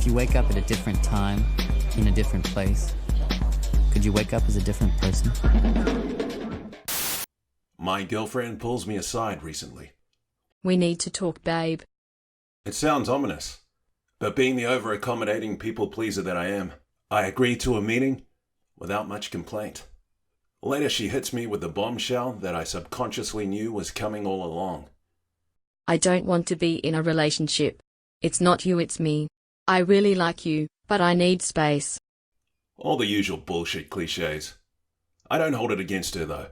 If you wake up at a different time, in a different place, could you wake up as a different person? My girlfriend pulls me aside recently. We need to talk, babe. It sounds ominous, but being the over-accommodating people-pleaser that I am, I agree to a meeting without much complaint. Later she hits me with the bombshell that I subconsciously knew was coming all along. I don't want to be in a relationship. It's not you, it's me. I really like you, but I need space. All the usual bullshit cliches. I don't hold it against her though.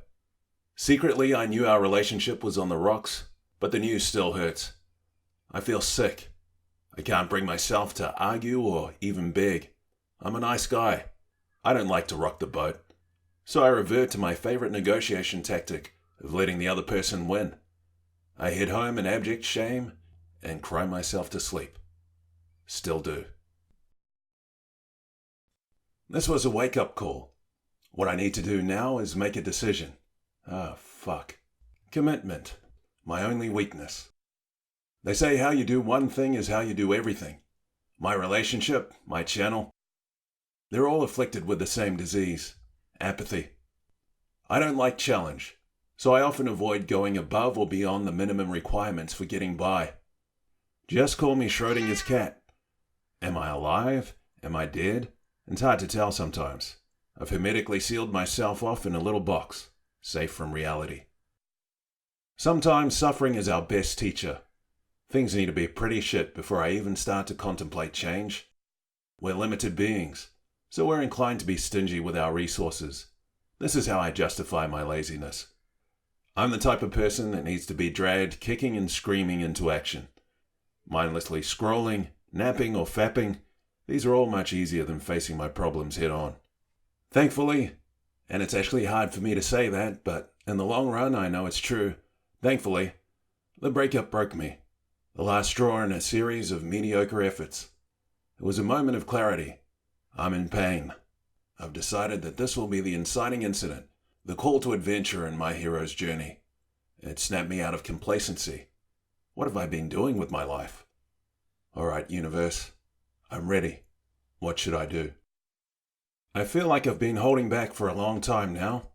Secretly, I knew our relationship was on the rocks, but the news still hurts. I feel sick. I can't bring myself to argue or even beg. I'm a nice guy. I don't like to rock the boat. So I revert to my favorite negotiation tactic of letting the other person win. I head home in abject shame and cry myself to sleep. Still do. This was a wake-up call. What I need to do now is make a decision. Fuck. Commitment. My only weakness. They say how you do one thing is how you do everything. My relationship, my channel, they're all afflicted with the same disease. Apathy. I don't like challenge, so I often avoid going above or beyond the minimum requirements for getting by. Just call me Schrodinger's cat. Am I alive? Am I dead? It's hard to tell sometimes. I've hermetically sealed myself off in a little box, safe from reality. Sometimes suffering is our best teacher. Things need to be pretty shit before I even start to contemplate change. We're limited beings, so we're inclined to be stingy with our resources. This is how I justify my laziness. I'm the type of person that needs to be dragged kicking and screaming into action. Mindlessly scrolling, napping or fapping, these are all much easier than facing my problems head on. Thankfully, and it's actually hard for me to say that, but in the long run I know it's true, thankfully, the breakup broke me. The last straw in a series of mediocre efforts. It was a moment of clarity. I'm in pain. I've decided that this will be the inciting incident, the call to adventure in my hero's journey. It snapped me out of complacency. What have I been doing with my life? All right, universe. I'm ready. What should I do? I feel like I've been holding back for a long time now.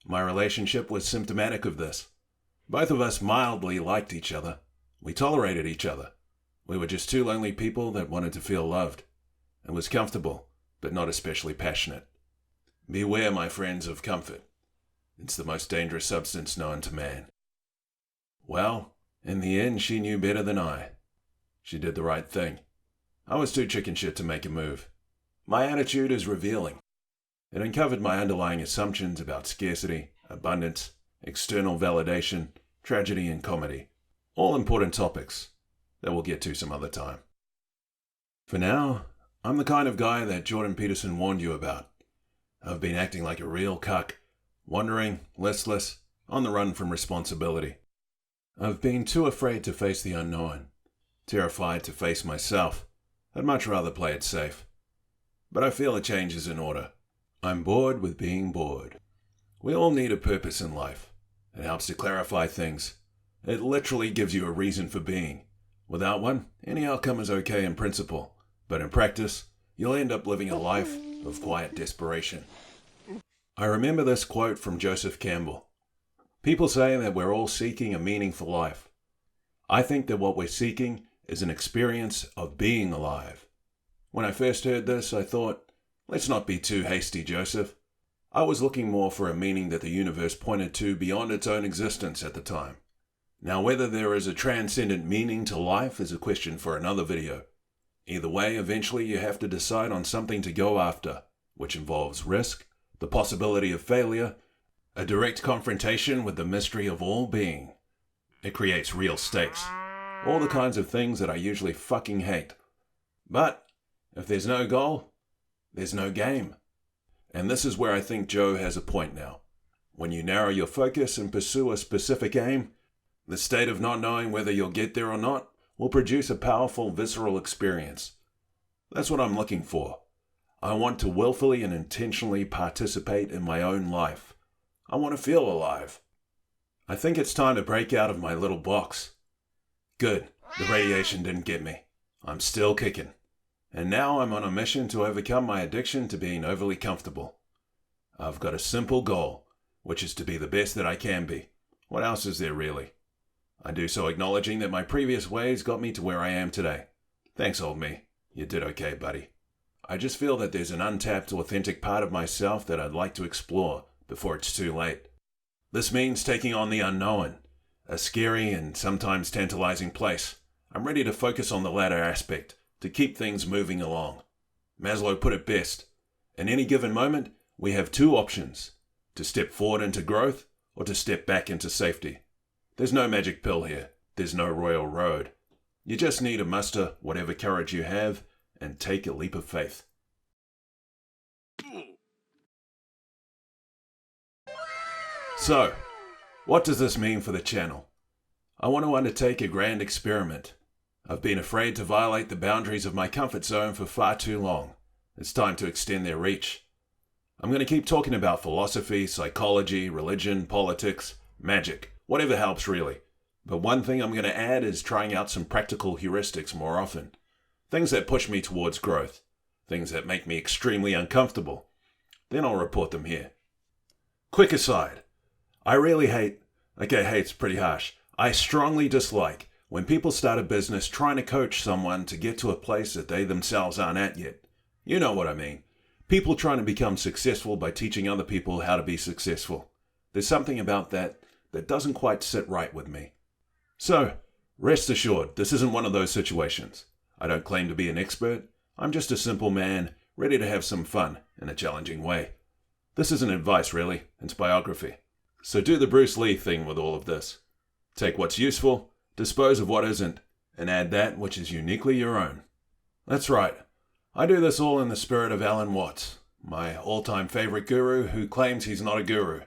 My relationship was symptomatic of this. Both of us mildly liked each other. We tolerated each other. We were just two lonely people that wanted to feel loved. It was comfortable, but not especially passionate. Beware, my friends, of comfort. It's the most dangerous substance known to man. Well, in the end, she knew better than I. She did the right thing. I was too chicken shit to make a move. My attitude is revealing. It uncovered my underlying assumptions about scarcity, abundance, external validation, tragedy, and comedy. All important topics that we'll get to some other time. For now, I'm the kind of guy that Jordan Peterson warned you about. I've been acting like a real cuck, wandering, listless, on the run from responsibility. I've been too afraid to face the unknown, terrified to face myself. I'd much rather play it safe. But I feel a change is in order. I'm bored with being bored. We all need a purpose in life. It helps to clarify things. It literally gives you a reason for being. Without one, any outcome is okay in principle, but in practice, you'll end up living a life of quiet desperation. I remember this quote from Joseph Campbell. People say that we're all seeking a meaningful life. I think that what we're seeking is an experience of being alive. When I first heard this, I thought, let's not be too hasty, Joseph. I was looking more for a meaning that the universe pointed to beyond its own existence at the time. Now, whether there is a transcendent meaning to life is a question for another video. Either way, eventually you have to decide on something to go after, which involves risk, the possibility of failure, a direct confrontation with the mystery of all being. It creates real stakes. All the kinds of things that I usually fucking hate. But if there's no goal, there's no game. And this is where I think Joe has a point now. When you narrow your focus and pursue a specific aim, the state of not knowing whether you'll get there or not will produce a powerful visceral experience. That's what I'm looking for. I want to willfully and intentionally participate in my own life. I want to feel alive. I think it's time to break out of my little box. Good, the radiation didn't get me. I'm still kicking. And now I'm on a mission to overcome my addiction to being overly comfortable. I've got a simple goal, which is to be the best that I can be. What else is there really? I do so acknowledging that my previous ways got me to where I am today. Thanks, old me. You did okay, buddy. I just feel that there's an untapped, authentic part of myself that I'd like to explore before it's too late. This means taking on the unknown, a scary and sometimes tantalizing place. I'm ready to focus on the latter aspect, to keep things moving along. Maslow put it best. In any given moment, we have two options, to step forward into growth or to step back into safety. There's no magic pill here. There's no royal road. You just need to muster whatever courage you have and take a leap of faith. So, what does this mean for the channel? I want to undertake a grand experiment. I've been afraid to violate the boundaries of my comfort zone for far too long. It's time to extend their reach. I'm going to keep talking about philosophy, psychology, religion, politics, magic, whatever helps really. But one thing I'm going to add is trying out some practical heuristics more often. Things that push me towards growth. Things that make me extremely uncomfortable. Then I'll report them here. Quick aside. I really hate's pretty harsh. I strongly dislike when people start a business trying to coach someone to get to a place that they themselves aren't at yet. You know what I mean. People trying to become successful by teaching other people how to be successful. There's something about that doesn't quite sit right with me. So, rest assured, this isn't one of those situations. I don't claim to be an expert. I'm just a simple man, ready to have some fun in a challenging way. This isn't advice, really. It's biography. So do the Bruce Lee thing with all of this. Take what's useful, dispose of what isn't, and add that which is uniquely your own. That's right. I do this all in the spirit of Alan Watts, my all-time favorite guru who claims he's not a guru.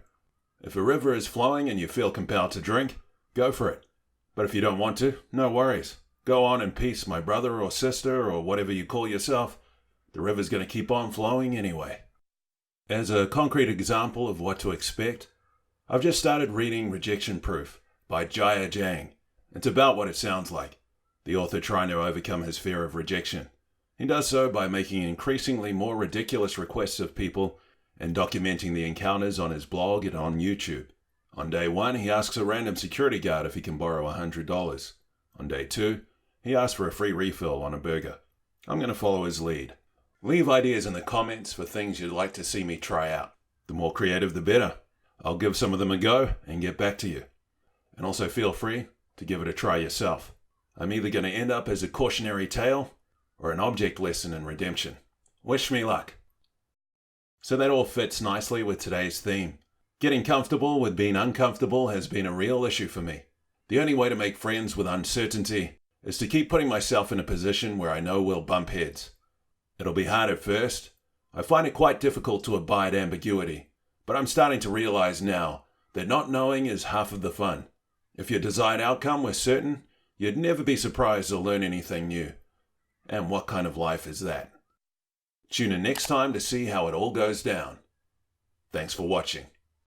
If a river is flowing and you feel compelled to drink, go for it. But if you don't want to, no worries. Go on in peace, my brother or sister or whatever you call yourself. The river's going to keep on flowing anyway. As a concrete example of what to expect, I've just started reading Rejection Proof by Jaya Jang. It's about what it sounds like, the author trying to overcome his fear of rejection. He does so by making increasingly more ridiculous requests of people and documenting the encounters on his blog and on YouTube. On day 1, he asks a random security guard if he can borrow $100. On day 2, he asks for a free refill on a burger. I'm going to follow his lead. Leave ideas in the comments for things you'd like to see me try out. The more creative, the better. I'll give some of them a go and get back to you. And also feel free to give it a try yourself. I'm either going to end up as a cautionary tale or an object lesson in redemption. Wish me luck. So that all fits nicely with today's theme. Getting comfortable with being uncomfortable has been a real issue for me. The only way to make friends with uncertainty is to keep putting myself in a position where I know we'll bump heads. It'll be hard at first. I find it quite difficult to abide ambiguity, but I'm starting to realize now that not knowing is half of the fun. If your desired outcome were certain, you'd never be surprised to learn anything new. And what kind of life is that? Tune in next time to see how it all goes down. Thanks for watching.